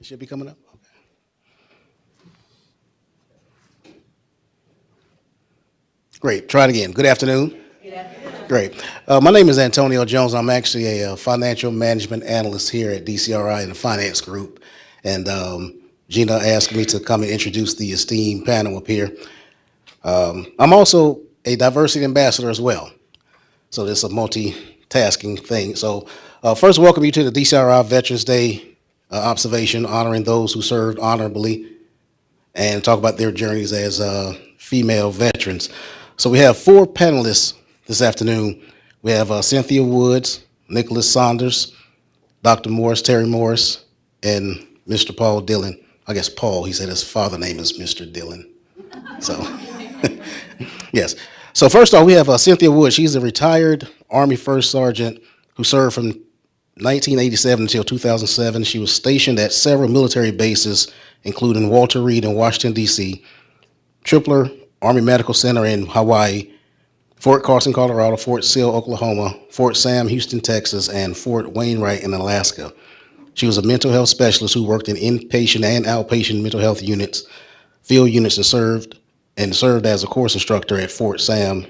should be coming up. Okay. Great. Try it again. Good afternoon. Good afternoon. Great. My name is Antonio Jones. I'm actually a financial management analyst here at DCRI in the finance group. And Gina asked me to come and introduce the esteemed panel up here. I'm also a diversity ambassador as well. So this is a multitasking thing. So first, welcome you to the DCRI Veterans Day observation, honoring those who served honorably, and talk about their journeys as female veterans. So we have 4 panelists this afternoon. We have Cynthia Woods, Nicholas Saunders, Dr. Morris, Terry Morris, and Mr. Paul Dillon. I guess Paul, he said his father name is Mr. Dillon. So, yes. So first off, we have Cynthia Woods. She's a retired Army First Sergeant who served from 1987 until 2007. She was stationed at several military bases, including Walter Reed in Washington, D.C., Tripler Army Medical Center in Hawaii, Fort Carson, Colorado, Fort Sill, Oklahoma, Fort Sam, Houston, Texas, and Fort Wainwright in Alaska. She was a mental health specialist who worked in inpatient and outpatient mental health units, field units, and served as a course instructor at Fort Sam,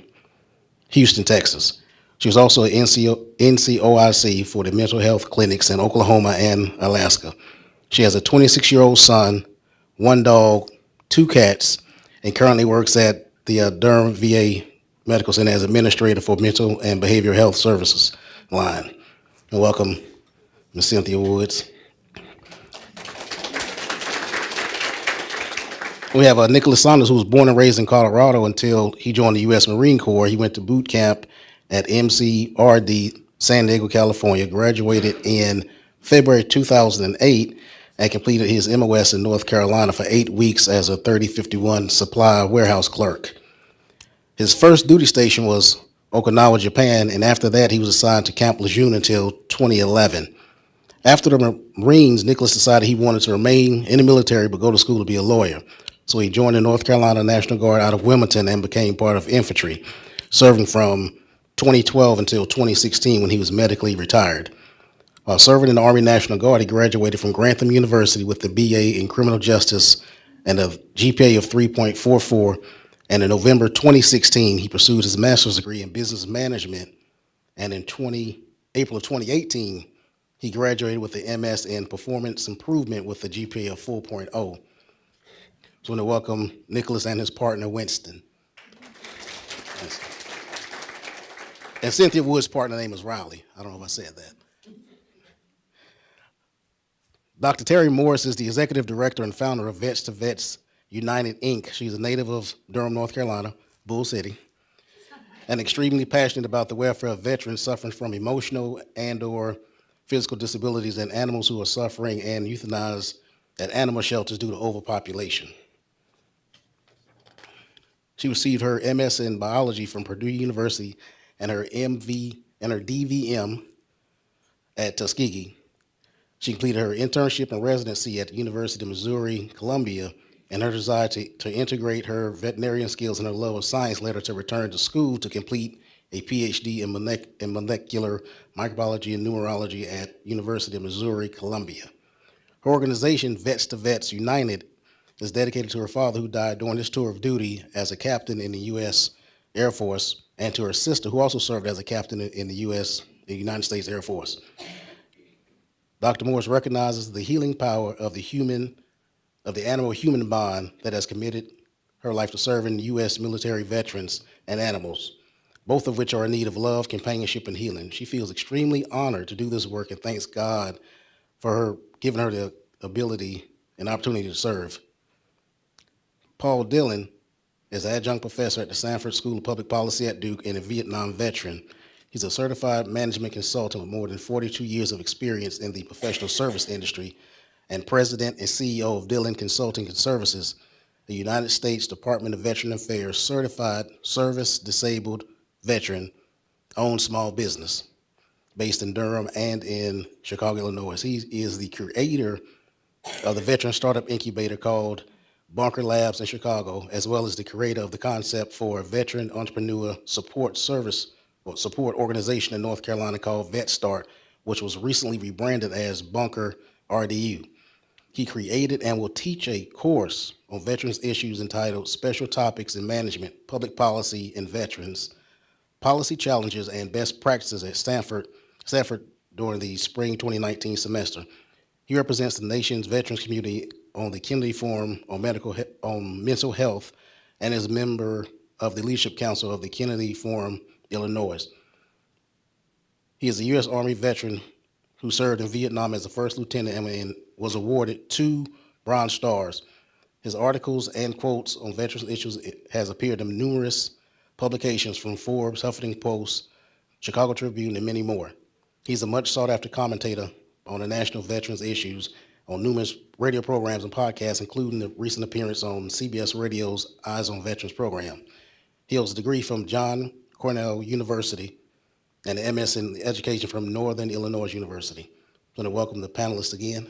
Houston, Texas. She was also an NCOIC for the mental health clinics in Oklahoma and Alaska. She has a 26-year-old son, 1 dog, 2 cats, and currently works at the Durham VA Medical Center as administrator for mental and behavioral health services line. And welcome, Ms. Cynthia Woods. We have Nicholas Saunders, who was born and raised in Colorado until he joined the U.S. Marine Corps. He went to boot camp at MCRD, San Diego, California, graduated in February 2008, and completed his MOS in North Carolina for 8 weeks as a 3051 supply warehouse clerk. His first duty station was Okinawa, Japan, and after that he was assigned to Camp Lejeune until 2011. After the Marines, Nicholas decided he wanted to remain in the military but go to school to be a lawyer. So he joined the North Carolina National Guard out of Wilmington and became part of infantry, serving from 2012 until 2016 when he was medically retired. While serving in the Army National Guard, he graduated from Grantham University with a BA in Criminal Justice and a GPA of 3.44. And in November 2016, he pursued his master's degree in business management. And in April of 2018, he graduated with an MS in performance improvement with a GPA of 4.0. So I want to welcome Nicholas and his partner, Winston. Yes. And Cynthia Wood's partner name is Riley. I don't know if I said that. Dr. Terry Morris is the executive director and founder of Vets to Vets United, Inc. She's a native of Durham, North Carolina, Bull City, and extremely passionate about the welfare of veterans suffering from emotional and/or physical disabilities and animals who are suffering and euthanized at animal shelters due to overpopulation. She received her MS in biology from Purdue University and her DVM at Tuskegee. She completed her internship and residency at the University of Missouri, Columbia, and her desire to integrate her veterinarian skills and her love of science led her to return to school to complete a PhD in molecular microbiology and numerology at University of Missouri, Columbia. Her organization, Vets to Vets United, is dedicated to her father who died during his tour of duty as a captain in the U.S. Air Force, and to her sister who also served as a captain in the United States Air Force. Dr. Morris recognizes the healing power of the animal-human bond that has committed her life to serving U.S. military veterans and animals, both of which are in need of love, companionship, and healing. She feels extremely honored to do this work and thanks God for her giving her the ability and opportunity to serve. Paul Dillon is an adjunct professor at the Sanford School of Public Policy at Duke and a Vietnam veteran. He's a certified management consultant with more than 42 years of experience in the professional service industry and president and CEO of Dillon Consulting Services, the United States Department of Veteran Affairs certified service-disabled veteran-owned small business based in Durham and in Chicago, Illinois. He is the creator of the veteran startup incubator called Bunker Labs in Chicago, as well as the creator of the concept for a veteran entrepreneur support organization in North Carolina called VetStart, which was recently rebranded as Bunker RDU. He created and will teach a course on veterans issues entitled Special Topics in Management, Public Policy, and Veterans, Policy Challenges and Best Practices at Sanford during the spring 2019 semester. He represents the nation's veterans community on the Kennedy Forum on Mental Health and is a member of the Leadership Council of the Kennedy Forum, Illinois. He is a U.S. Army veteran who served in Vietnam as a first lieutenant and was awarded 2 Bronze Stars. His articles and quotes on veterans issues has appeared in numerous publications from Forbes, Huffington Post, Chicago Tribune, and many more. He's a much sought-after commentator on the national veterans issues on numerous radio programs and podcasts, including the recent appearance on CBS Radio's Eyes on Veterans program. He holds a degree from John Cornell University and an MS in Education from Northern Illinois University. I'm going to welcome the panelists again.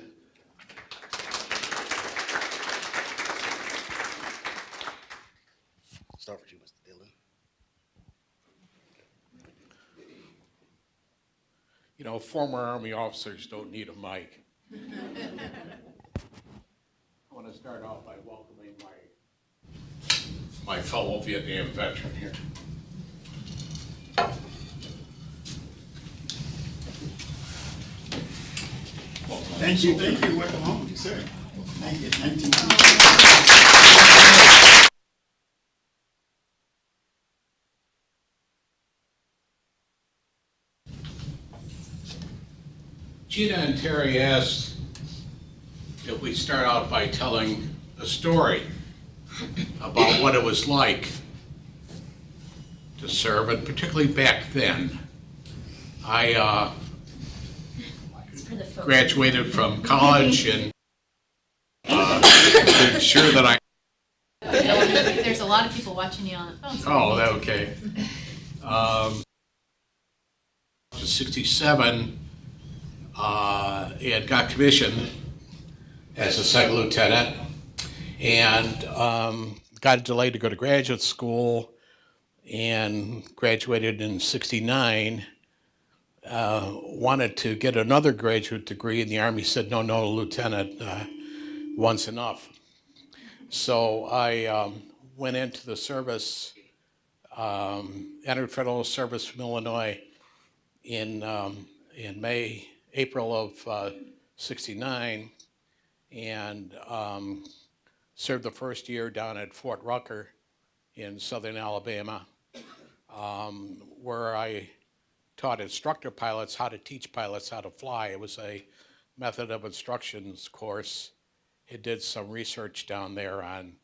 Start with you, Mr. Dillon. You know, former Army officers don't need a mic. I want to start off by welcoming my fellow Vietnam veteran here. Thank you. Welcome home, sir. Thank you. Gina and Terry asked if we start out by telling a story about what it was like to serve, and particularly back then. I graduated from college and made sure that I... There's a lot of people watching you on the phone. So Oh, that okay. 67, and got commissioned as a second lieutenant, and got delayed to go to graduate school, and graduated in 69. Wanted to get another graduate degree, and the Army said, no, lieutenant, one's enough. So I went into the service, entered federal service from Illinois in April of 69, and served the first year down at Fort Rucker in southern Alabama, where I taught instructor pilots how to teach pilots how to fly. It was a method of instructions course. It did some research down there on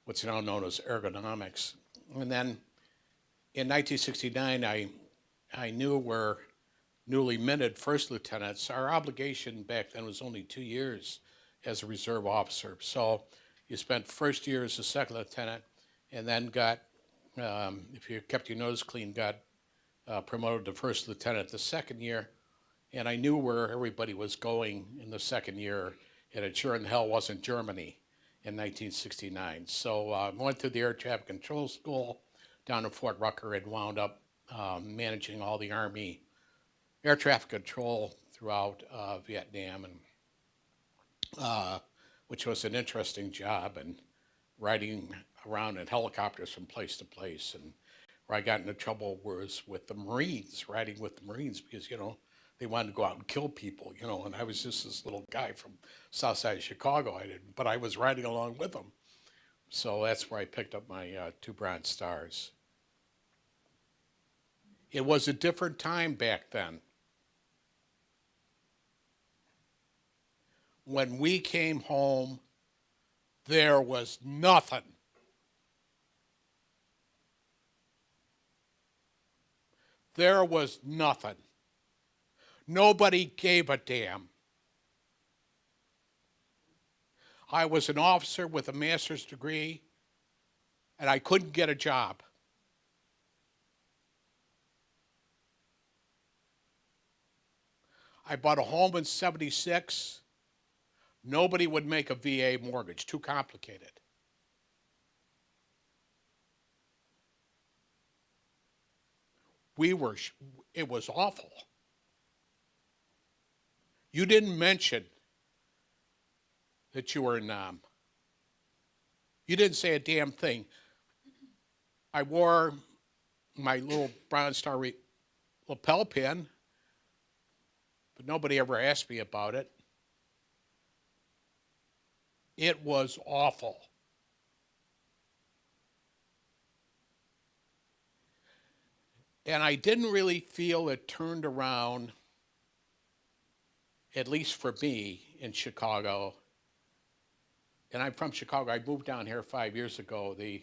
what's now known as ergonomics. And then in 1969, I knew we're newly minted first lieutenants. Our obligation back then was only 2 years as a reserve officer. So you spent first year as a second lieutenant, and then got, if you kept your nose clean, got promoted to first lieutenant the second year. And I knew where everybody was going in the second year, and it sure in hell wasn't Germany in 1969. So I went to the air traffic control school down in Fort Rucker and wound up managing all the Army air traffic control throughout Vietnam, and which was an interesting job, and riding around in helicopters from place to place. And where I got into trouble was with the Marines, riding with the Marines, because, you know, they wanted to go out and kill people, you know, and I was just this little guy from south side of Chicago. But I was riding along with them. So that's where I picked up my 2 Bronze Stars. It was a different time back then. When we came home, there was nothing. There was nothing. Nobody gave a damn. I was an officer with a master's degree, and I couldn't get a job. I bought a home in 76. Nobody would make a VA mortgage, too complicated. It was awful. You didn't mention that you were in Nam. You didn't say a damn thing. I wore my little Bronze Star lapel pin, but nobody ever asked me about it. It was awful. And I didn't really feel it turned around, at least for me, in Chicago. And I'm from Chicago. I moved down here 5 years ago. The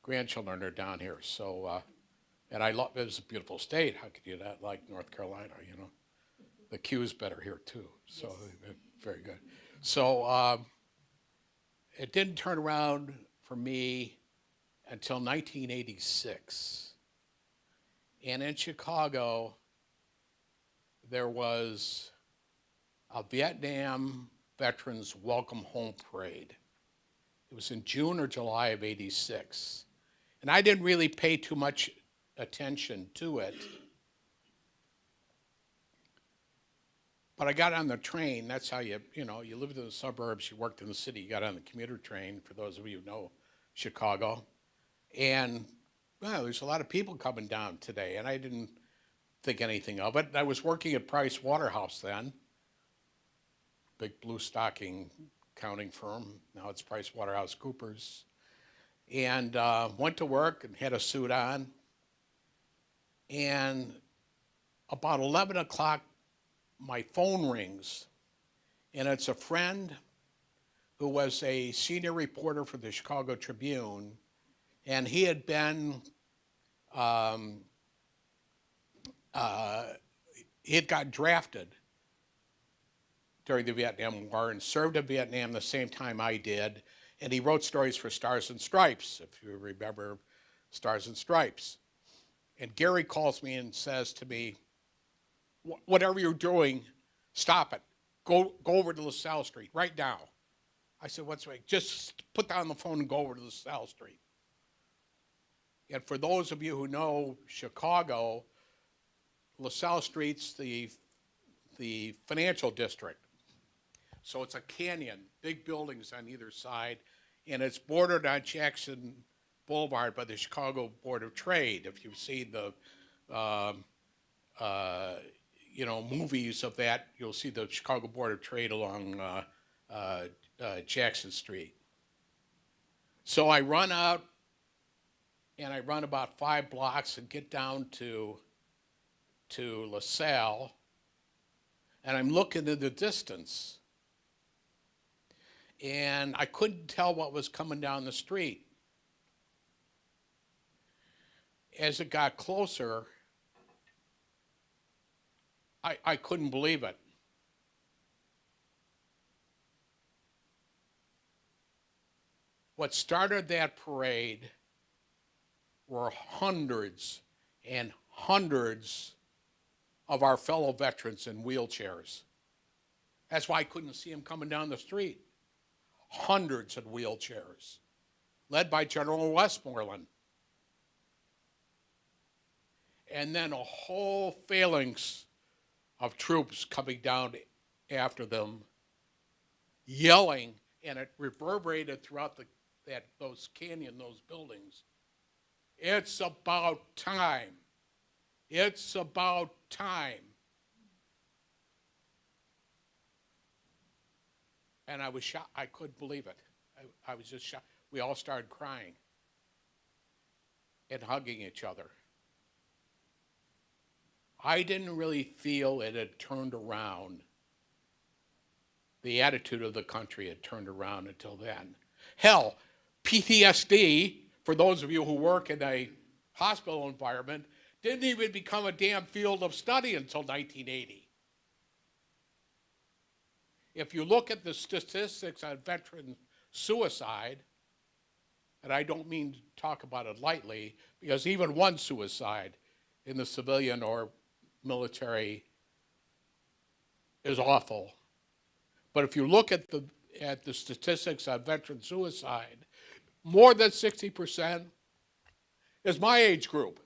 grandchildren are down here. So, and I love, it's a beautiful state. How could you not like North Carolina, you know? The Q's better here too. So, very good. So, it didn't turn around for me until 1986. And in Chicago, there was a Vietnam Veterans Welcome Home Parade. It was in June or July of '86. And I didn't really pay too much attention to it. But I got on the train. That's how you lived in the suburbs, you worked in the city, you got on the commuter train, for those of you who know Chicago. And, well, there's a lot of people coming down today, and I didn't think anything of it. I was working at Price Waterhouse then, big blue stocking accounting firm. Now it's Price Waterhouse Coopers. And went to work and had a suit on. And about 11 o'clock, my phone rings. And it's a friend who was a senior reporter for the Chicago Tribune. And he had been, he had got drafted during the Vietnam War and served in Vietnam the same time I did. And he wrote stories for Stars and Stripes, if you remember Stars and Stripes. And Gary calls me and says to me, whatever you're doing, stop it. Go over to LaSalle Street right now. I said, what's right? Just put down the phone and go over to LaSalle Street. And for those of you who know Chicago, LaSalle Street's the financial district. So it's a canyon, big buildings on either side, and it's bordered on Jackson Boulevard by the Chicago Board of Trade. If you've seen the, movies of that, you'll see the Chicago Board of Trade along Jackson Street. So I run out, and I run about 5 blocks and get down to LaSalle, and I'm looking in the distance. And I couldn't tell what was coming down the street. As it got closer, I couldn't believe it. What started that parade were hundreds and hundreds of our fellow veterans in wheelchairs. That's why I couldn't see them coming down the street. Hundreds of wheelchairs, led by General Westmoreland. And then a whole phalanx of troops coming down after them, yelling, and it reverberated throughout those buildings. It's about time. It's about time. And I was shocked. I couldn't believe it. I was just shocked. We all started crying and hugging each other. I didn't really feel it had turned around. The attitude of the country had turned around until then. Hell, PTSD, for those of you who work in a hospital environment, didn't even become a damn field of study until 1980. If you look at the statistics on veteran suicide, and I don't mean to talk about it lightly, because even one suicide in the civilian or military is awful. But if you look at the statistics on veteran suicide, more than 60% is my age group,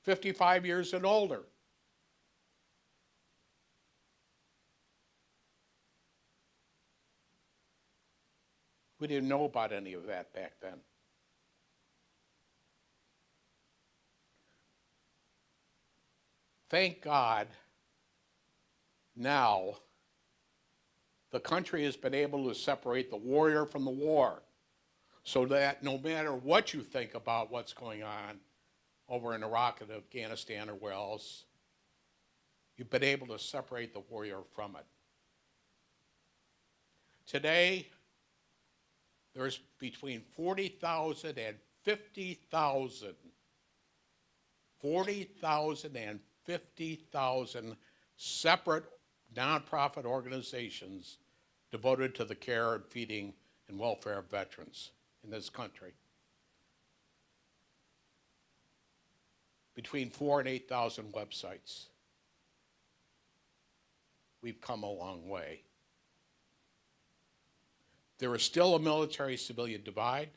55 years and older. We didn't know about any of that back then. Thank God, now the country has been able to separate the warrior from the war, so that no matter what you think about what's going on over in Iraq and Afghanistan or where else, you've been able to separate the warrior from it. Today, there's between 40,000 and 50,000, 40,000 and 50,000 separate nonprofit organizations devoted to the care and feeding and welfare of veterans in this country. Between 4,000 and 8,000 websites. We've come a long way. There is still a military-civilian divide.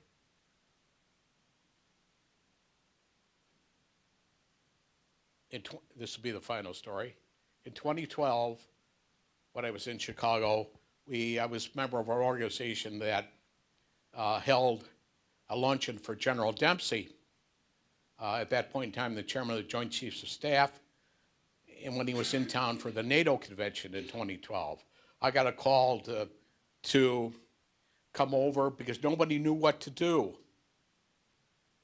This will be the final story. In 2012, when I was in Chicago, I was a member of our organization that held a luncheon for General Dempsey. At that point in time, the chairman of the Joint Chiefs of Staff, and when he was in town for the NATO convention in 2012. I got a call to come over because nobody knew what to do.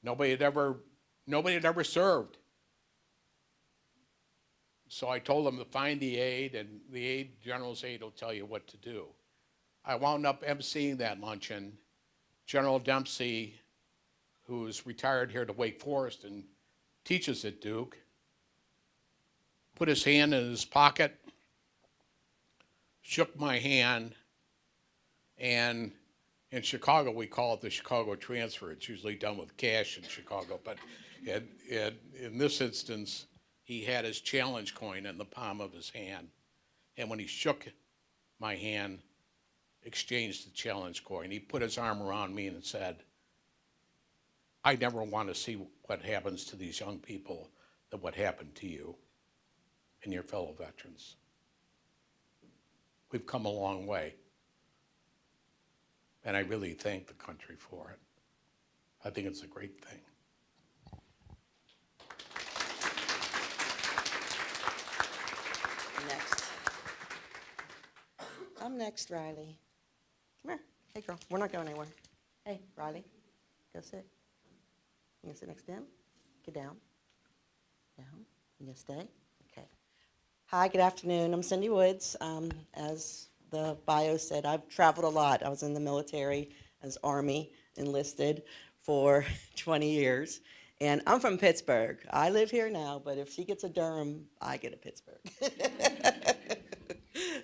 Nobody had ever served. So I told them to find the aide, and the general's aide will tell you what to do. I wound up emceeing that luncheon. General Dempsey, who's retired here to Wake Forest and teaches at Duke, put his hand in his pocket, shook my hand, and in Chicago, we call it the Chicago transfer. It's usually done with cash in Chicago, but in this instance, he had his challenge coin in the palm of his hand. And when he shook my hand, exchanged the challenge coin, he put his arm around me and said, I never want to see what happens to these young people than what happened to you and your fellow veterans. We've come a long way. And I really thank the country for it. I think it's a great thing. Next. I'm next, Riley. Come here. Hey, girl. We're not going anywhere. Hey, Riley. Go sit. You gonna sit next to him? Get down. Down. You gonna stay? Okay. Hi, good afternoon. I'm Cindy Woods. As the bio said, I've traveled a lot. I was in the military as Army, enlisted for 20 years. And I'm from Pittsburgh. I live here now, but if she gets a Durham, I get a Pittsburgh.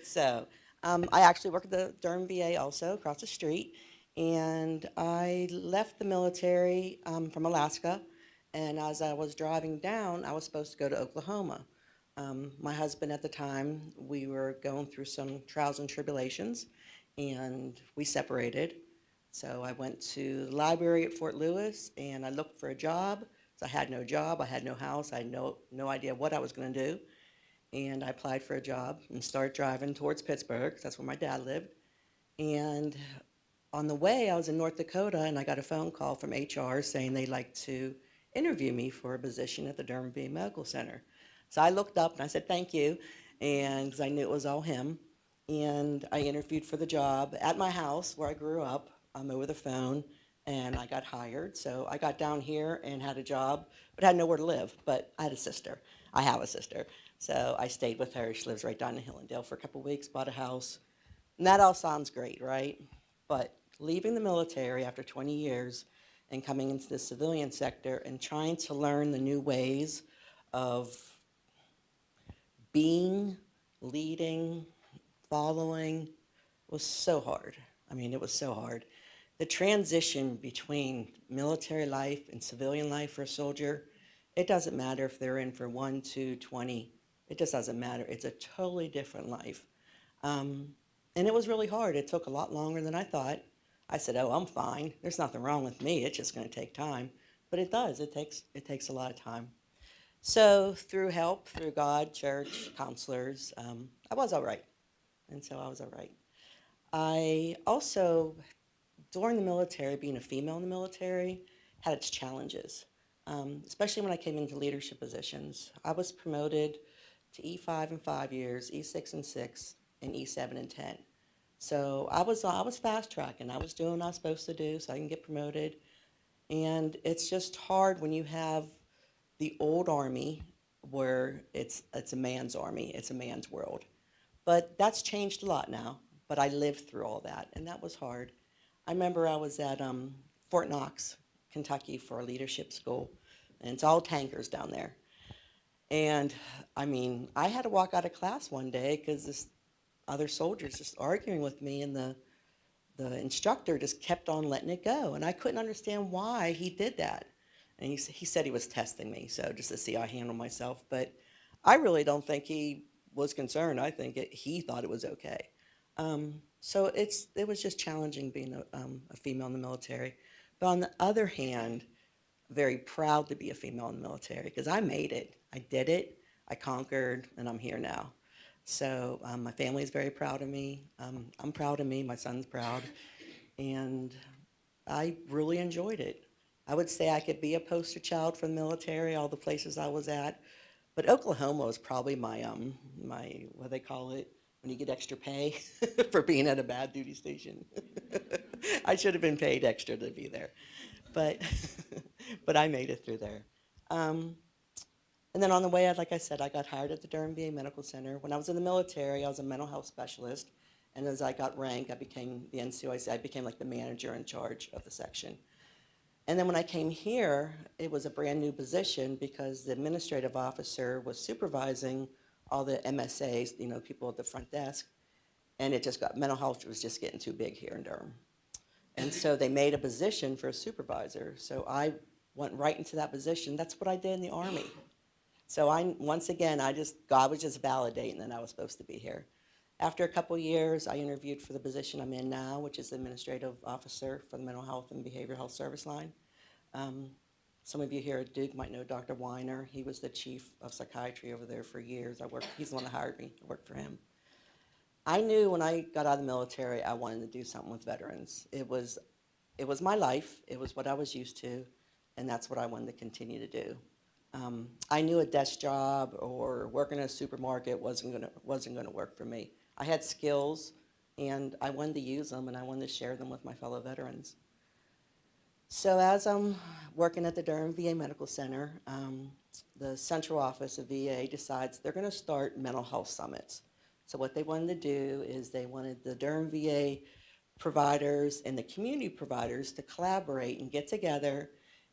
So I actually work at the Durham VA also, across the street. And I left the military from Alaska. And as I was driving down, I was supposed to go to Oklahoma. My husband at the time, we were going through some trials and tribulations, and we separated. So I went to the library at Fort Lewis, and I looked for a job. So I had no job, I had no house, I had no idea what I was going to do. And I applied for a job and started driving towards Pittsburgh. That's where my dad lived. And on the way, I was in North Dakota, and I got a phone call from HR saying they'd like to interview me for a position at the Durham VA Medical Center. So I looked up and I said, thank you, and because I knew it was all him. And I interviewed for the job at my house where I grew up over the phone, and I got hired. So I got down here and had a job, but had nowhere to live. But I had a sister. I have a sister. So I stayed with her. She lives right down in Hillendale for a couple of weeks, bought a house. And that all sounds great, right? But leaving the military after 20 years and coming into the civilian sector and trying to learn the new ways of being, leading, following was so hard. I mean, it was so hard. The transition between military life and civilian life for a soldier, it doesn't matter if they're in for 1, 2, 20. It just doesn't matter. It's a totally different life. And it was really hard. It took a lot longer than I thought. I said, oh, I'm fine. There's nothing wrong with me. It's just going to take time. But it does. It takes a lot of time. So through help, through God, church, counselors, I was all right. And so I was all right. I also during the military, being a female in the military had its challenges, especially when I came into leadership positions. I was promoted to E5 in 5 years, E6 in 6, and E7 in 10. So I was fast tracking. I was doing what I was supposed to do so I can get promoted. And it's just hard when you have the old army where it's a man's army, it's a man's world. But that's changed a lot now. But I lived through all that, and that was hard. I remember I was at Fort Knox, Kentucky, for a leadership school, and it's all tankers down there. And I mean, I had to walk out of class one day because this other soldiers just arguing with me, and the instructor just kept on letting it go, and I couldn't understand why he did that. And he said he was testing me, so just to see how I handle myself. But I really don't think he was concerned. I think he thought it was okay. So it was just challenging being a female in the military. But on the other hand, very proud to be a female in the military because I made it. I did it. I conquered, and I'm here now. So my family is very proud of me. I'm proud of me. My son's proud. And I really enjoyed it. I would say I could be a poster child for the military, all the places I was at. But Oklahoma was probably my what do they call it, when you get extra pay for being at a bad duty station. I should have been paid extra to be there. But but I made it through there. And then on the way out, like I said, I got hired at the Durham VA Medical Center. When I was in the military, I was a mental health specialist. And as I got rank, I became the NCOIC. I became like the manager in charge of the section. And then when I came here, it was a brand new position because the administrative officer was supervising all the MSAs, people at the front desk. And mental health was just getting too big here in Durham. And so they made a position for a supervisor. So I went right into that position. That's what I did in the Army. So once again, God was just validating that I was supposed to be here. After a couple of years, I interviewed for the position I'm in now, which is administrative officer for the mental health and behavioral health service line. Some of you here at Duke might know Dr. Weiner. He was the chief of psychiatry over there for years. He's the one that hired me. I worked for him. I knew when I got out of the military, I wanted to do something with veterans. It was my life. It was what I was used to, and that's what I wanted to continue to do. I knew a desk job or working in a supermarket wasn't gonna work for me. I had skills, and I wanted to use them, and I wanted to share them with my fellow veterans. So as I'm working at the Durham VA Medical Center, the central office of VA decides they're gonna start mental health summits. So what they wanted to do is they wanted the Durham VA providers and the community providers to collaborate and get together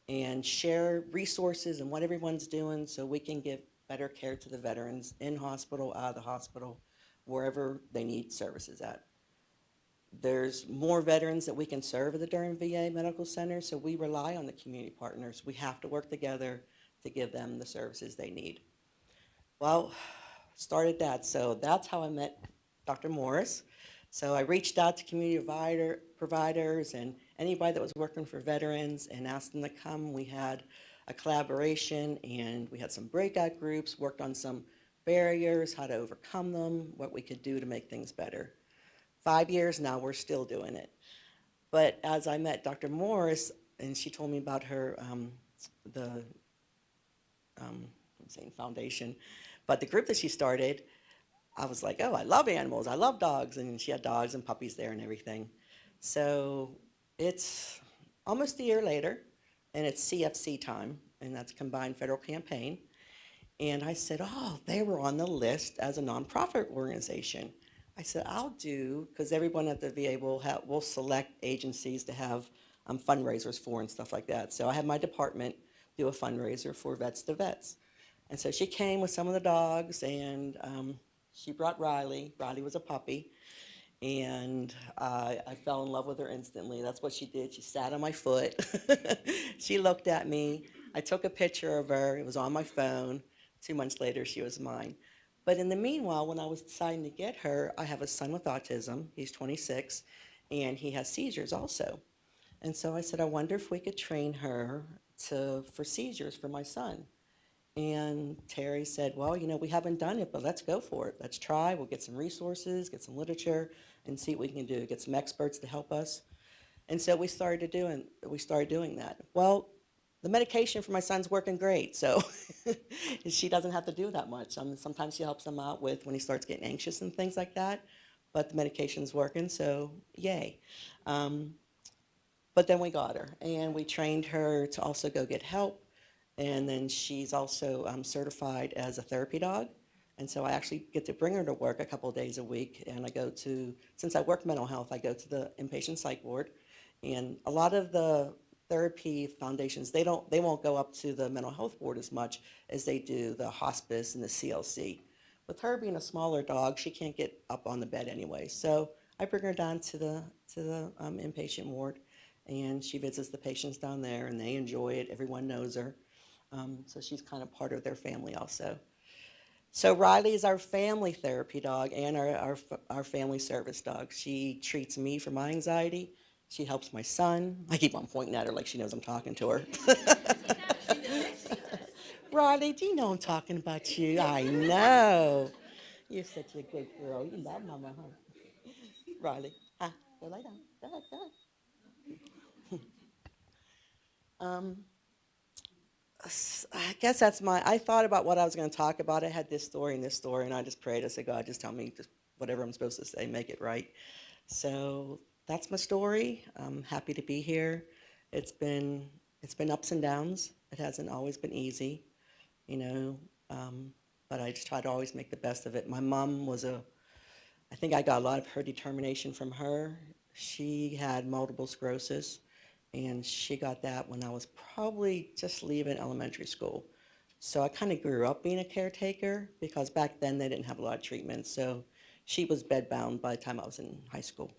and share resources and what everyone's doing so we can give better care to the veterans in hospital, out of the hospital, wherever they need services at. There's more veterans that we can serve at the Durham VA Medical Center, so we rely on the community partners. We have to work together to give them the services they need. Well, started that. So that's how I met Dr. Morris. So I reached out to community providers and anybody that was working for veterans and asked them to come. We had a collaboration and we had some breakout groups, worked on some barriers, how to overcome them, what we could do to make things better. 5 years now, we're still doing it. But as I met Dr. Morris, and she told me about her, foundation, but the group that she started, I was like, oh, I love animals, I love dogs, and she had dogs and puppies there and everything. So it's almost a year later, and it's CFC time, and that's Combined Federal Campaign. And I said, oh, they were on the list as a nonprofit organization. I said, I'll do, because everyone at the VA will select agencies to have fundraisers for and stuff like that. So I had my department do a fundraiser for Vets to Vets. And so she came with some of the dogs, and she brought Riley. Riley was a puppy, and I fell in love with her instantly. That's what she did. She sat on my foot. She looked at me. I took a picture of her. It was on my phone. 2 months later, she was mine. But in the meanwhile, when I was deciding to get her, I have a son with autism. He's 26, and he has seizures also. And so I said, I wonder if we could train her for seizures for my son. And Terry said, well, we haven't done it, but let's go for it. Let's try. We'll get some resources, get some literature, and see what we can do. Get some experts to help us. And so we started doing that. Well, the medication for my son's working great, so she doesn't have to do that much. Sometimes she helps him out with when he starts getting anxious and things like that, but the medication's working, so yay. But then we got her, and we trained her to also go get help, and then she's also certified as a therapy dog. And so I actually get to bring her to work a couple of days a week, and since I work mental health, I go to the inpatient psych ward, and a lot of the therapy foundations, they won't go up to the mental health board as much as they do the hospice and the CLC. With her being a smaller dog, she can't get up on the bed anyway, so I bring her down to the inpatient ward, and she visits the patients down there, and they enjoy it. Everyone knows her, so she's kind of part of their family also. So Riley is our family therapy dog and our family service dog. She treats me for my anxiety. She helps my son. I keep on pointing at her like she knows I'm talking to her. Riley, do you know I'm talking about you? I know. You're such a good girl. You love mama, huh? Riley, go lay down. Go ahead, go ahead. I guess I thought about what I was going to talk about. I had this story and this story, and I just prayed. I said, God, just tell me just whatever I'm supposed to say, make it right. So that's my story. I'm happy to be here. It's been ups and downs. It hasn't always been easy, but I just try to always make the best of it. My mom I think I got a lot of her determination from her. She had multiple sclerosis, and she got that when I was probably just leaving elementary school. So I kind of grew up being a caretaker because back then they didn't have a lot of treatment. So she was bedbound by the time I was in high school.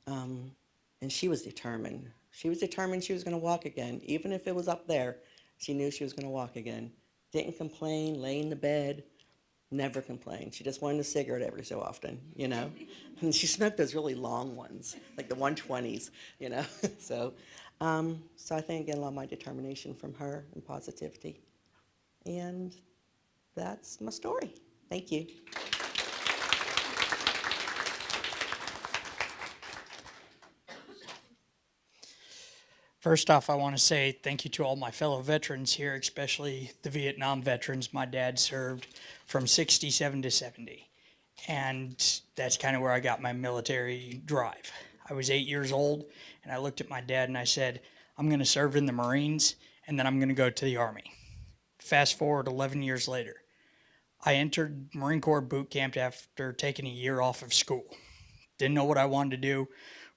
And she was determined. She was determined she was going to walk again. Even if it was up there, she knew she was going to walk again. Didn't complain, lay in the bed, never complained. She just wanted a cigarette every so often, And she smoked those really long ones, like the 120s, So I think I get a lot of my determination from her and positivity. And that's my story. Thank you. First off, I want to say thank you to all my fellow veterans here, especially the Vietnam veterans. My dad served from 67 to 70, and that's kind of where I got my military drive. I was 8 years old, and I looked at my dad and I said, I'm going to serve in the Marines, and then I'm going to go to the Army. Fast forward 11 years later, I entered Marine Corps boot camp after taking a year off of school. Didn't know what I wanted to do,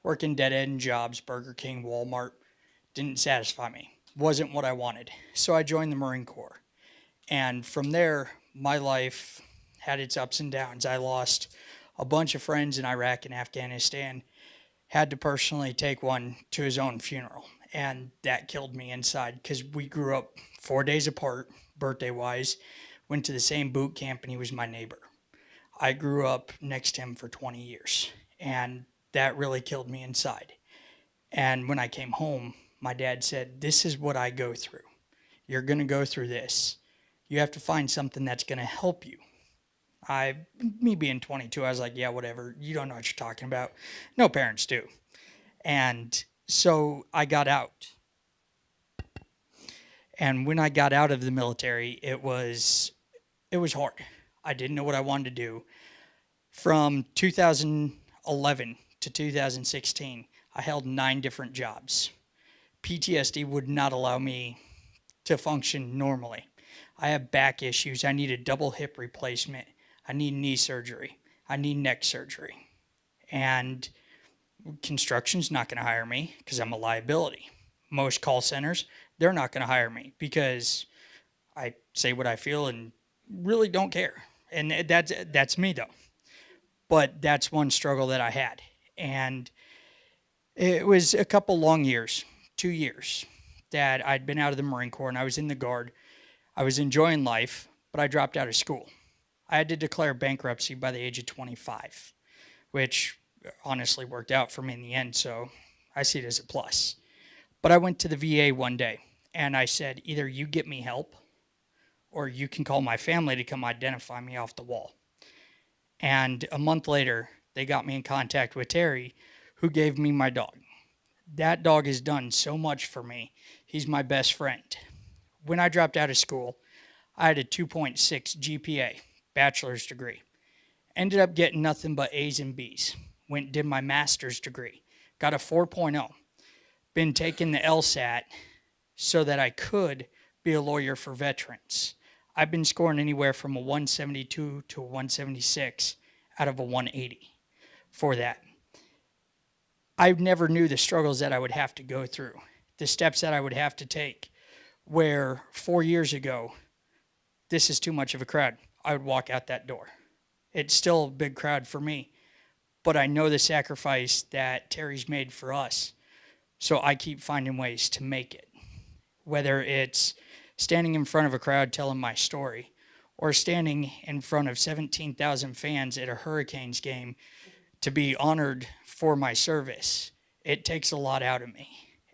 working dead-end jobs, Burger King, Walmart. Didn't satisfy me. Wasn't what I wanted. So I joined the Marine Corps. And from there, my life had its ups and downs. I lost a bunch of friends in Iraq and Afghanistan. Had to personally take one to his own funeral. And that killed me inside because we grew up 4 days apart, birthday-wise. Went to the same boot camp, and he was my neighbor. I grew up next to him for 20 years. And that really killed me inside. And when I came home, my dad said, this is what I go through. You're going to go through this. You have to find something that's going to help you. Me being 22, I was like, yeah, whatever. You don't know what you're talking about. No parents do. And so I got out. And when I got out of the military, it was hard. I didn't know what I wanted to do. From 2011 to 2016, I held 9 different jobs. PTSD would not allow me to function normally. I have back issues. I need a double hip replacement. I need knee surgery. I need neck surgery. And construction's not going to hire me because I'm a liability. Most call centers, they're not going to hire me because I say what I feel and really don't care. And that's me though. But that's one struggle that I had. And it was a couple long years. 2 years that I'd been out of the Marine Corps and I was in the Guard. I was enjoying life, but I dropped out of school. I had to declare bankruptcy by the age of 25, which honestly worked out for me in the end, so I see it as a plus. But I went to the VA one day and I said, either you get me help or you can call my family to come identify me off the wall. And a month later, they got me in contact with Terry, who gave me my dog. that dog has done so much for me. He's my best friend. When I dropped out of school, I had a 2.6 GPA, bachelor's degree. Ended up getting nothing but A's and B's. Went and did my master's degree. Got a 4.0. Been taking the LSAT so that I could be a lawyer for veterans. I've been scoring anywhere from a 172 to a 176 out of a 180 for that. I never knew the struggles that I would have to go through, the steps that I would have to take, where 4 years ago, this is too much of a crowd. I would walk out that door. It's still a big crowd for me, but I know the sacrifice that Terry's made for us, so I keep finding ways to make it. Whether it's standing in front of a crowd telling my story, or standing in front of 17,000 fans at a Hurricanes game to be honored for my service, it takes a lot out of me.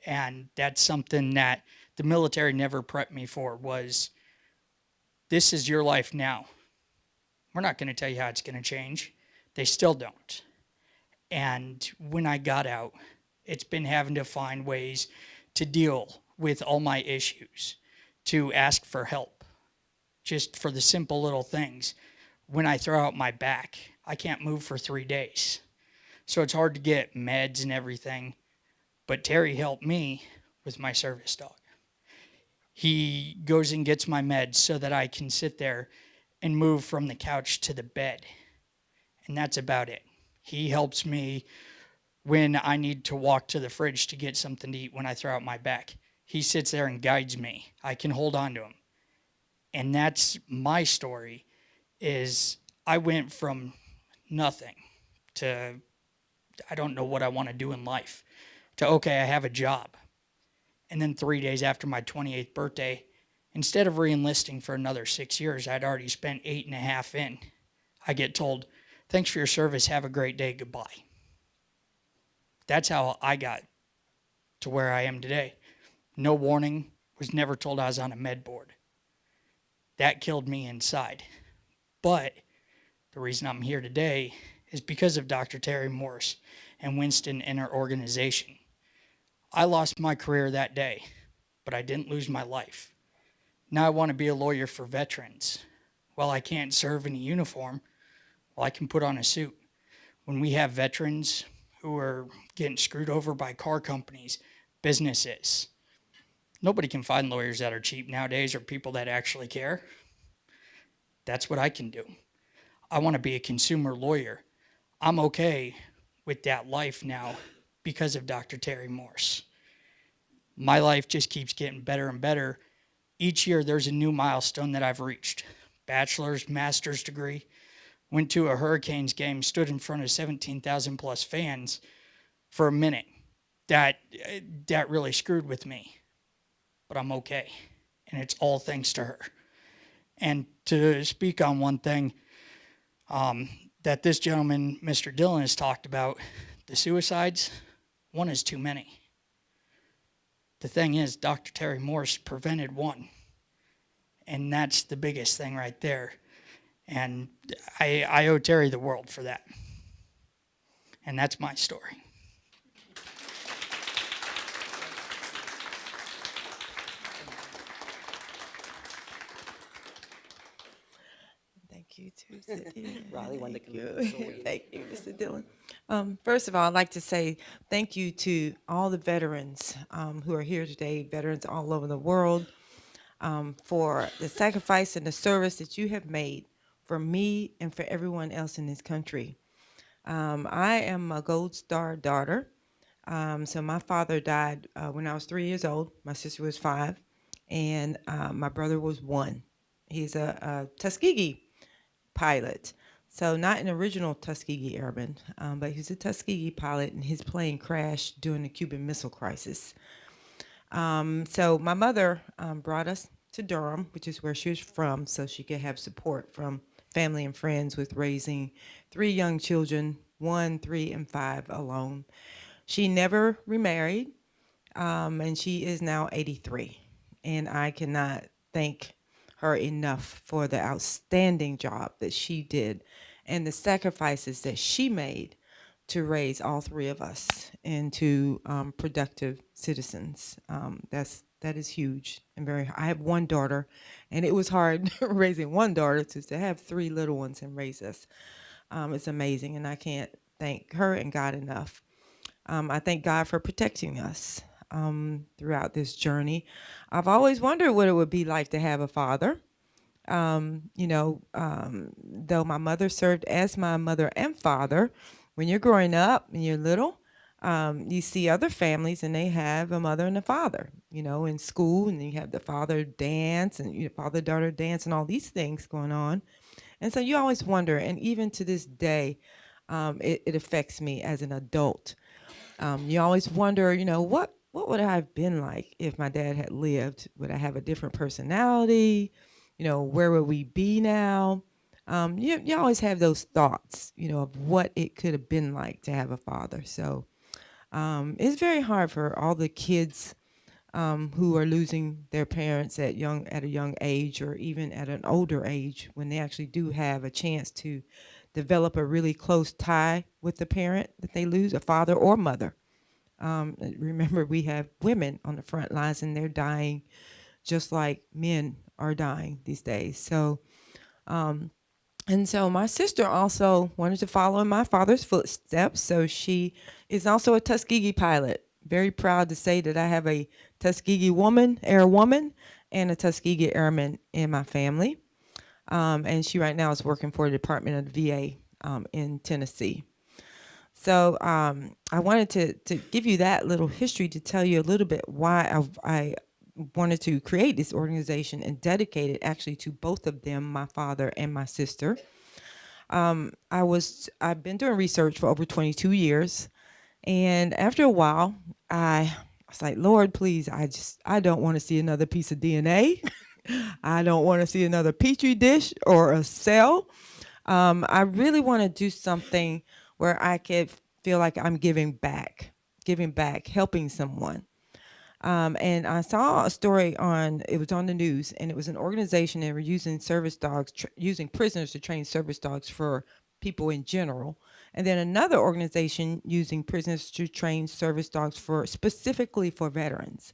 And that's something that the military never prepped me for, was this is your life now. We're not going to tell you how it's going to change. They still don't. And when I got out, it's been having to find ways to deal with all my issues, to ask for help, just for the simple little things. When I throw out my back, I can't move for 3 days. So it's hard to get meds and everything. But Terry helped me with my service dog. He goes and gets my meds so that I can sit there and move from the couch to the bed. And that's about it. He helps me when I need to walk to the fridge to get something to eat when I throw out my back. He sits there and guides me. I can hold on to him. And that's my story, is I went from nothing to I don't know what I want to do in life, to okay, I have a job. And then 3 days after my 28th birthday, instead of re-enlisting for another 6 years, I'd already spent 8.5 in. I get told, thanks for your service, have a great day, goodbye. That's how I got to where I am today. No warning, was never told I was on a med board. That killed me inside. But the reason I'm here today is because of Dr. Terry Morse and Winston and our organization. I lost my career that day, but I didn't lose my life. Now I want to be a lawyer for veterans. Well, I can't serve in a uniform. Well, I can put on a suit. When we have veterans who are getting screwed over by car companies, businesses, nobody can find lawyers that are cheap nowadays or people that actually care. That's what I can do. I want to be a consumer lawyer. I'm okay with that life now because of Dr. Terry Morse. My life just keeps getting better and better. Each year there's a new milestone that I've reached. Bachelor's, master's degree. Went to a Hurricanes game, stood in front of 17,000 plus fans for a minute. That really screwed with me. But I'm okay. And it's all thanks to her. And to speak on one thing that this gentleman, Mr. Dillon, has talked about, the suicides, one is too many. The thing is, Dr. Terry Morse prevented one. And that's the biggest thing right there. And I owe Terry the world for that. And that's my story. Thank you, too, Cynthia. Riley wanted to come in. Thank you. Thank you, Mr. Dillon. First of all, I'd like to say thank you to all the veterans who are here today, veterans all over the world, for the sacrifice and the service that you have made for me and for everyone else in this country. I am a Gold Star daughter. So my father died when I was 3 years old. My sister was 5, and my brother was 1. He's a Tuskegee pilot. So not an original Tuskegee airman, but he's a Tuskegee pilot, and his plane crashed during the Cuban Missile Crisis. So my mother brought us to Durham, which is where she was from, so she could have support from family and friends with raising 3 young children, 1, 3, and 5 alone. She never remarried, and she is now 83. And I cannot thank her enough for the outstanding job that she did and the sacrifices that she made to raise all three of us into productive citizens. That is huge and very. I have one daughter, and it was hard raising one daughter to have three little ones and raise us. It's amazing, and I can't thank her and God enough. I thank God for protecting us throughout this journey. I've always wondered what it would be like to have a father. Though my mother served as my mother and father, when you're growing up and you're little, you see other families and they have a mother and a father, in school, and you have the father dance and father-daughter dance and all these things going on. And so you always wonder, and even to this day, it affects me as an adult. You always wonder, what would I have been like if my dad had lived? Would I have a different personality? Where would we be now? You always have those thoughts, of what it could have been like to have a father. So it's very hard for all the kids who are losing their parents at a young age, or even at an older age, when they actually do have a chance to develop a really close tie with the parent that they lose, a father or mother. Remember, we have women on the front lines, and they're dying just like men are dying these days. So, and so my sister also wanted to follow in my father's footsteps. So she is also a Tuskegee pilot. Very proud to say that I have a Tuskegee airwoman, and a Tuskegee airman in my family. And she right now is working for the Department of the VA in Tennessee. So I wanted to give you that little history to tell you a little bit why I wanted to create this organization and dedicate it actually to both of them, my father and my sister. I've been doing research for over 22 years. And after a while, I was like, Lord, please, I don't want to see another piece of DNA. I don't want to see another petri dish or a cell. I really want to do something where I could feel like I'm giving back, helping someone. And I saw a story it was on the news, and it was an organization that were using service dogs, using prisoners to train service dogs for people in general. And then another organization using prisoners to train service dogs specifically for veterans.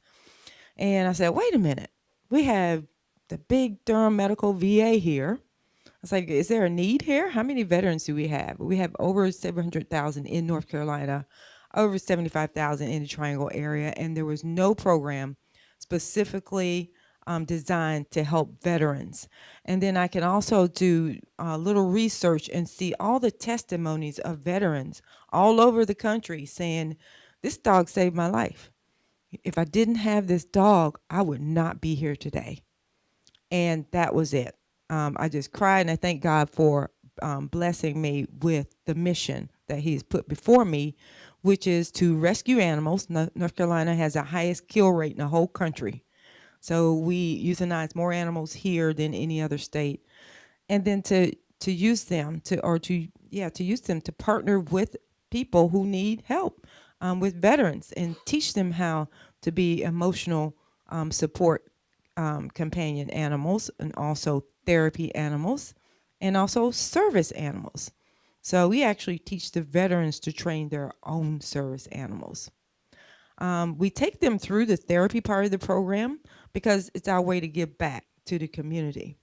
And I said, wait a minute, we have the big Durham Medical VA here. I was like, is there a need here? How many veterans do we have? We have over 700,000 in North Carolina, over 75,000 in the Triangle area, and there was no program specifically designed to help veterans. And then I can also do a little research and see all the testimonies of veterans all over the country saying, this dog saved my life. If I didn't have this dog, I would not be here today. And that was it. I just cried, and I thank God for blessing me with the mission that He's put before me, which is to rescue animals. North Carolina has the highest kill rate in the whole country. So we euthanize more animals here than any other state. And then to use them to use them to partner with people who need help, with veterans, and teach them how to be emotional support companion animals, and also therapy animals, and also service animals. So we actually teach the veterans to train their own service animals. We take them through the therapy part of the program because it's our way to give back to the community.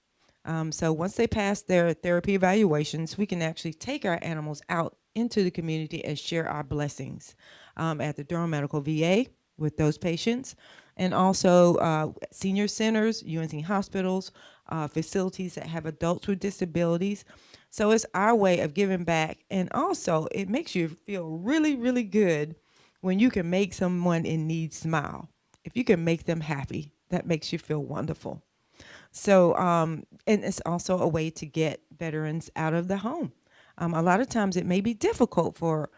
So once they pass their therapy evaluations, we can actually take our animals out into the community and share our blessings at the Durham Medical VA with those patients, and also senior centers, UNC hospitals, facilities that have adults with disabilities. So it's our way of giving back, and also it makes you feel really, really good when you can make someone in need smile. If you can make them happy, that makes you feel wonderful. So, and it's also a way to get veterans out of the home. A lot of times it may be difficult for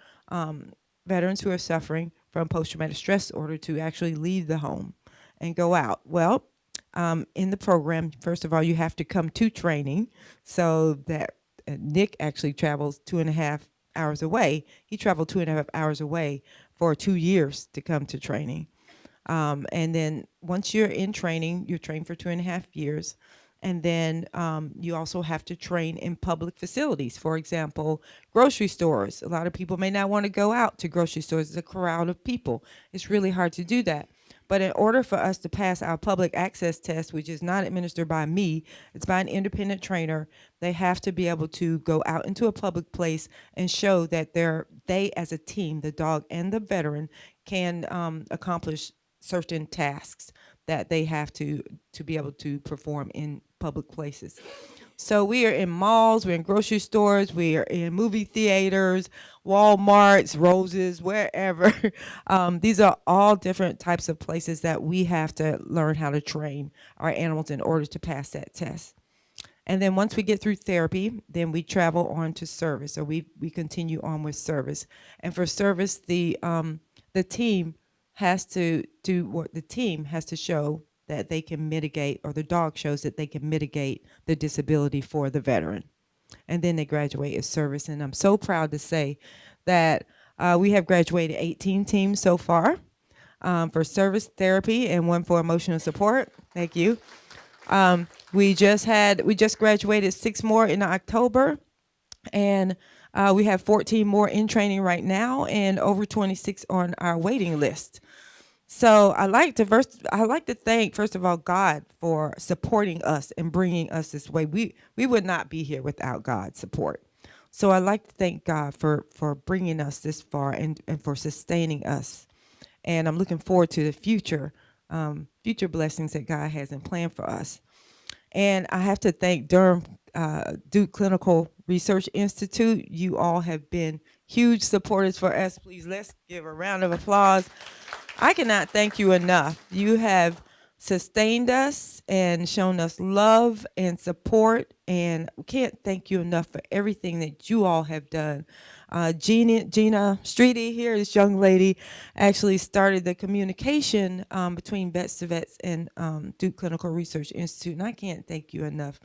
veterans who are suffering from post-traumatic stress disorder to actually leave the home and go out. Well, in the program, first of all, you have to come to training, so that Nick actually travels 2.5 hours away. He traveled 2.5 hours away for 2 years to come to training. And then once you're in training, you're trained for 2.5 years. And then you also have to train in public facilities. For example, grocery stores. A lot of people may not want to go out to grocery stores. It's a crowd of people. It's really hard to do that. But in order for us to pass our public access test, which is not administered by me, it's by an independent trainer, they have to be able to go out into a public place and show that they as a team, the dog and the veteran, can accomplish certain tasks that they have to be able to perform in public places. So we are in malls, we're in grocery stores, we are in movie theaters, Walmarts, Roses, wherever. These are all different types of places that we have to learn how to train our animals in order to pass that test. And then once we get through therapy, then we travel on to service, or we continue on with service. And for service, the team has to do what the team has to show that they can mitigate, or the dog shows that they can mitigate the disability for the veteran. And then they graduate as service. And I'm so proud to say that we have graduated 18 teams so far for service therapy and one for emotional support. Thank you. We just graduated 6 more in October, and we have 14 more in training right now, and over 26 on our waiting list. So I like to thank, first of all, God for supporting us and bringing us this way. We would not be here without God's support. So I like to thank God for bringing us this far and for sustaining us. And I'm looking forward to the future blessings that God has in plan for us. And I have to thank Durham Duke Clinical Research Institute. You all have been huge supporters for us. Please, let's give a round of applause. I cannot thank you enough. You have sustained us and shown us love and support, and we can't thank you enough for everything that you all have done. Gina Streety here, this young lady, actually started the communication between Vets to Vets and Duke Clinical Research Institute, and I can't thank you enough,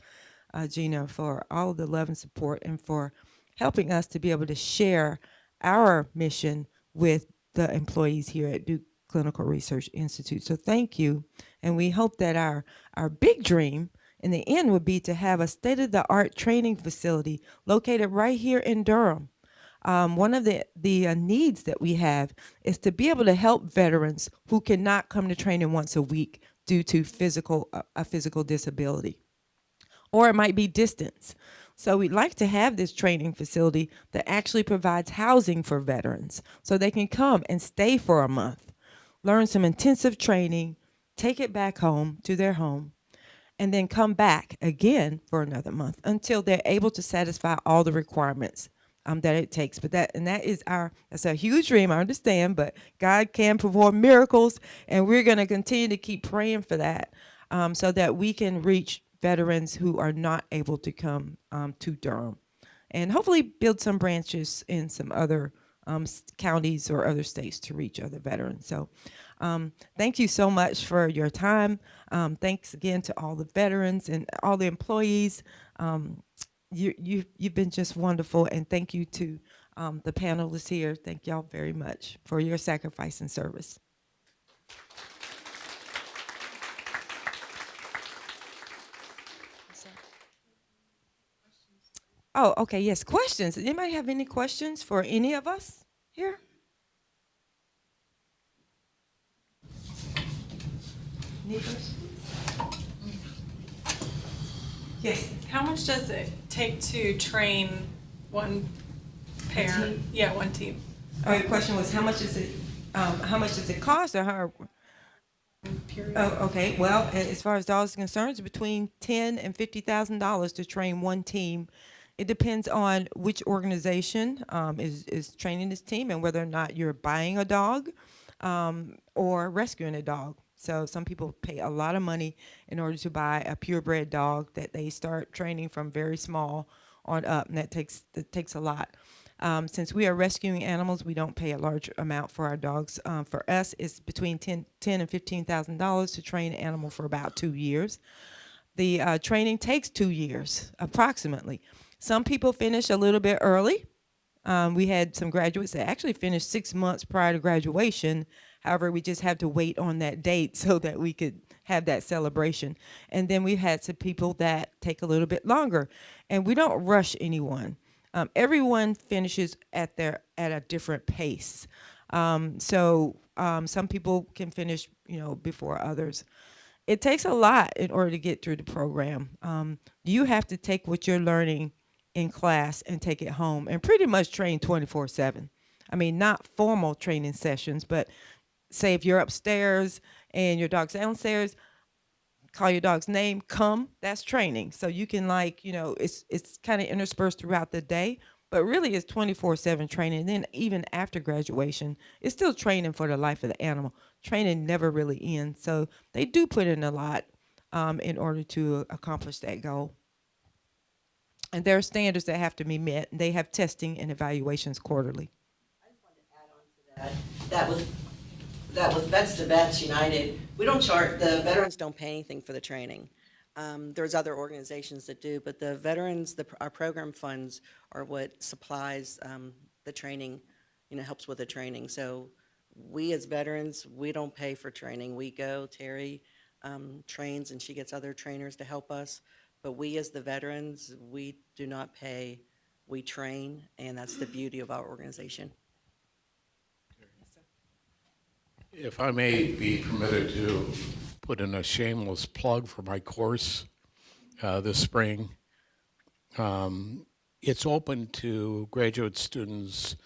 Gina, for all of the love and support and for helping us to be able to share our mission with the employees here at Duke Clinical Research Institute. So thank you. And we hope that our big dream in the end would be to have a state-of-the-art training facility located right here in Durham. One of the needs that we have is to be able to help veterans who cannot come to training once a week due to a physical disability, or it might be distance. So we'd like to have this training facility that actually provides housing for veterans so they can come and stay for a month, learn some intensive training, take it back home to their home, and then come back again for another month until they're able to satisfy all the requirements that it takes. But that's a huge dream, I understand, but God can perform miracles, and we're going to continue to keep praying for that so that we can reach veterans who are not able to come to Durham, and hopefully build some branches in some other counties or other states to reach other veterans. So thank you so much for your time. Thanks again to all the veterans and all the employees. You've been just wonderful, and thank you to the panelists here. Thank y'all very much for your sacrifice and service. Oh, okay, yes, questions. Anybody have any questions for any of us here? Any questions? Yes. How much does it take to train one pair? Team? Yeah, one team. Oh, your question was how much does it cost, or how? Period. Oh, okay. Well, as far as dollars are concerned, it's between $10,000 and $50,000 to train one team. It depends on which organization is training this team and whether or not you're buying a dog or rescuing a dog. So some people pay a lot of money in order to buy a purebred dog that they start training from very small on up, and that takes a lot. Since we are rescuing animals, we don't pay a large amount for our dogs. For us, it's between $10,000 and $15,000 to train an animal for about 2 years. The training takes 2 years, approximately. Some people finish a little bit early. We had some graduates that actually finished 6 months prior to graduation. However, we just had to wait on that date so that we could have that celebration. And then we had some people that take a little bit longer, and we don't rush anyone. Everyone finishes at a different pace. Some people can finish, before others. It takes a lot in order to get through the program. You have to take what you're learning in class and take it home and pretty much train 24/7. I mean, not formal training sessions, but say if you're upstairs and your dog's downstairs, call your dog's name, come, that's training. So you can it's kind of interspersed throughout the day, but really it's 24/7 training. And then even after graduation, it's still training for the life of the animal. Training never really ends. So they do put in a lot in order to accomplish that goal. And there are standards that have to be met. They have testing and evaluations quarterly. That was Vets to Vets United. We don't charge, the veterans don't pay anything for the training. There's other organizations that do, but the veterans, our program funds are what supplies the training, helps with the training. So we as veterans, we don't pay for training. We go, Terry trains and she gets other trainers to help us. But we as the veterans, we do not pay, we train, and that's the beauty of our organization. If I may be permitted to put in a shameless plug for my course this spring, it's open to graduate students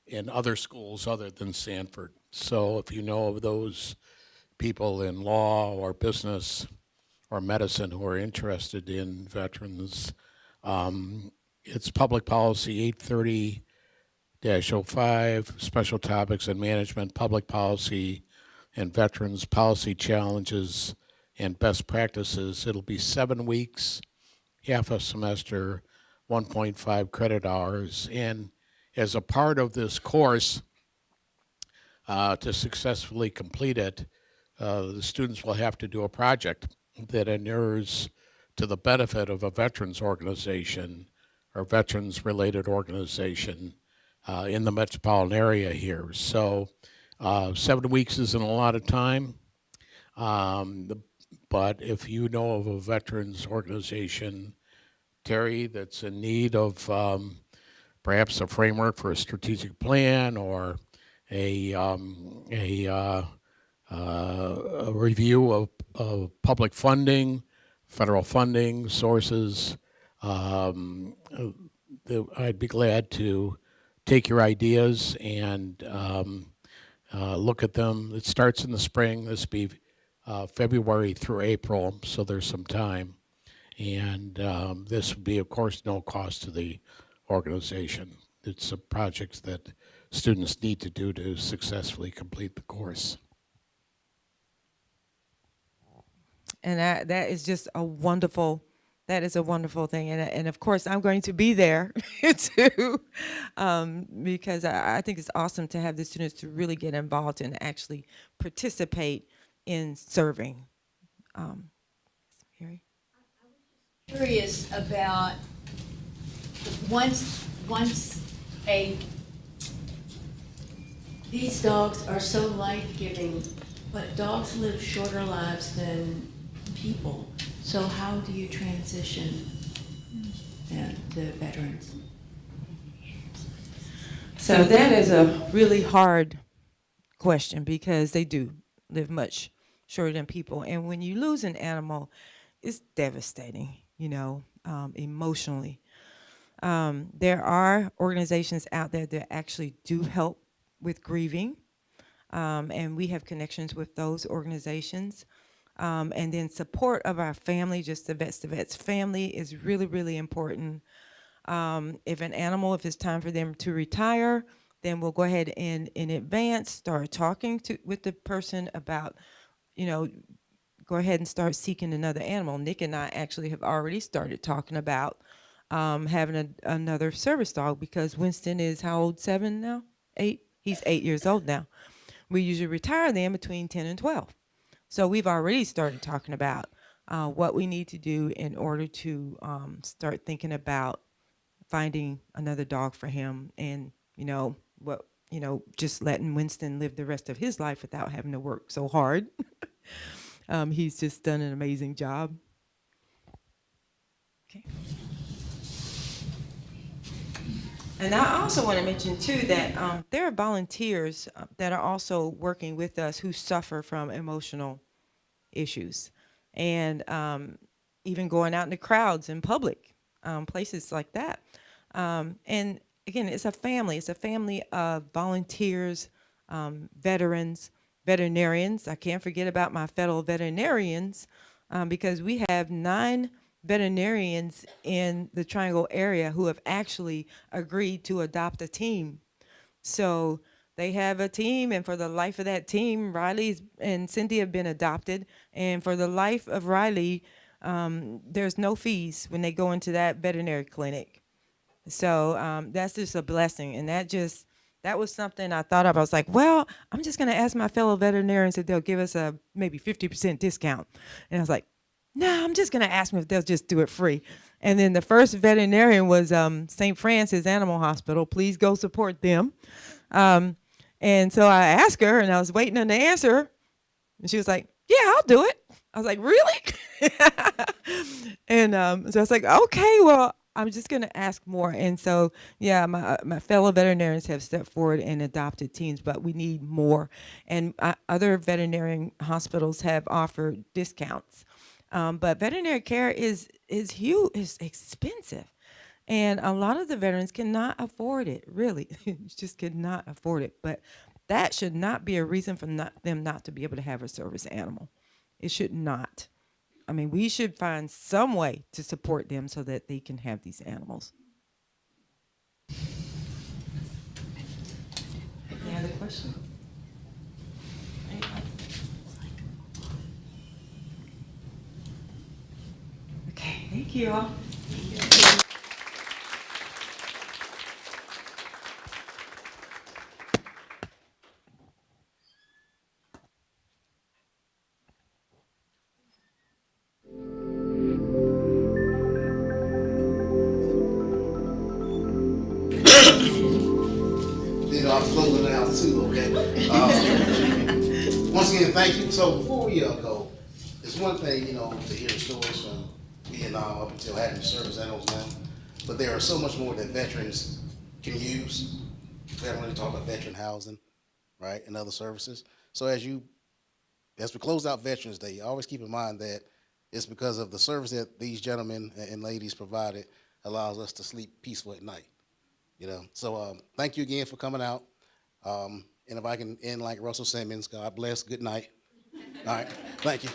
in other schools other than Sanford. So if you know of those people in law or business or medicine who are interested in veterans, it's Public Policy 830-05, Special Topics in Management, Public Policy and Veterans Policy Challenges and Best Practices. It'll be 7 weeks, half a semester, 1.5 credit hours. And as a part of this course, to successfully complete it, the students will have to do a project that inures to the benefit of a veterans organization or veterans-related organization in the metropolitan area here. So 7 weeks isn't a lot of time, but if you know of a veterans organization, Terry, that's in need of perhaps a framework for a strategic plan or a review of public funding, federal funding sources, I'd be glad to take your ideas and look at them. It starts in the spring. This will be February through April, so there's some time. And this would be, of course, no cost to the organization. It's a project that students need to do to successfully complete the course. And that is just a wonderful thing. And of course, I'm going to be there too, because I think it's awesome to have the students to really get involved and actually participate in serving. Mary? Curious about once these dogs are so life-giving, but dogs live shorter lives than people. So how do you transition the veterans? So that is a really hard question because they do live much shorter than people. And when you lose an animal, it's devastating, emotionally. There are organizations out there that actually do help with grieving, and we have connections with those organizations. And then support of our family, just the vets family is really, really important. If it's time for them to retire, then we'll go ahead and in advance start talking with the person about, go ahead and start seeking another animal. Nick and I actually have already started talking about having another service dog because Winston is how old, 7 now? 8? He's 8 years old now. We usually retire them between 10 and 12. So we've already started talking about what we need to do in order to start thinking about finding another dog for him and, what just letting Winston live the rest of his life without having to work so hard. He's just done an amazing job. Okay. And I also want to mention too that there are volunteers that are also working with us who suffer from emotional issues, and even going out in the crowds in public, places like that. And again, it's a family. It's a family of volunteers, veterans, veterinarians. I can't forget about my fellow veterinarians, because we have 9 veterinarians in the Triangle area who have actually agreed to adopt a team. So they have a team, and for the life of that team, Riley and Cynthia have been adopted. And for the life of Riley, there's no fees when they go into that veterinary clinic. So that's just a blessing. And that was something I thought of. I was like, well, I'm just going to ask my fellow veterinarians if they'll give us a maybe 50% discount. And I was like, no, I'm just going to ask them if they'll just do it free. And then the first veterinarian was St. Francis Animal Hospital. Please go support them. And so I asked her, and I was waiting on the answer. And she was like, yeah, I'll do it. I was like, really? And so I was like, okay, well, I'm just going to ask more. And so, yeah, my fellow veterinarians have stepped forward and adopted teams, but we need more. And other veterinarian hospitals have offered discounts. But veterinary care is huge, is expensive. And a lot of the veterans cannot afford it, really. Just cannot afford it. But that should not be a reason for them not to be able to have a service animal. It should not. I mean, we should find some way to support them so that they can have these animals. Any other questions? Okay, thank you all. I'm closing it out too, okay? Once again, thank you. So before we go, it's one thing, to hear stories from Vietnam up until having service animals now, but there are so much more that veterans can use. We haven't really talked about veteran housing, right, and other services. So as we close out Veterans Day, always keep in mind that it's because of the service that these gentlemen and ladies provided allows us to sleep peaceful at night. So thank you again for coming out. And if I can end like Russell Simmons, God bless, good night. All right, thank you.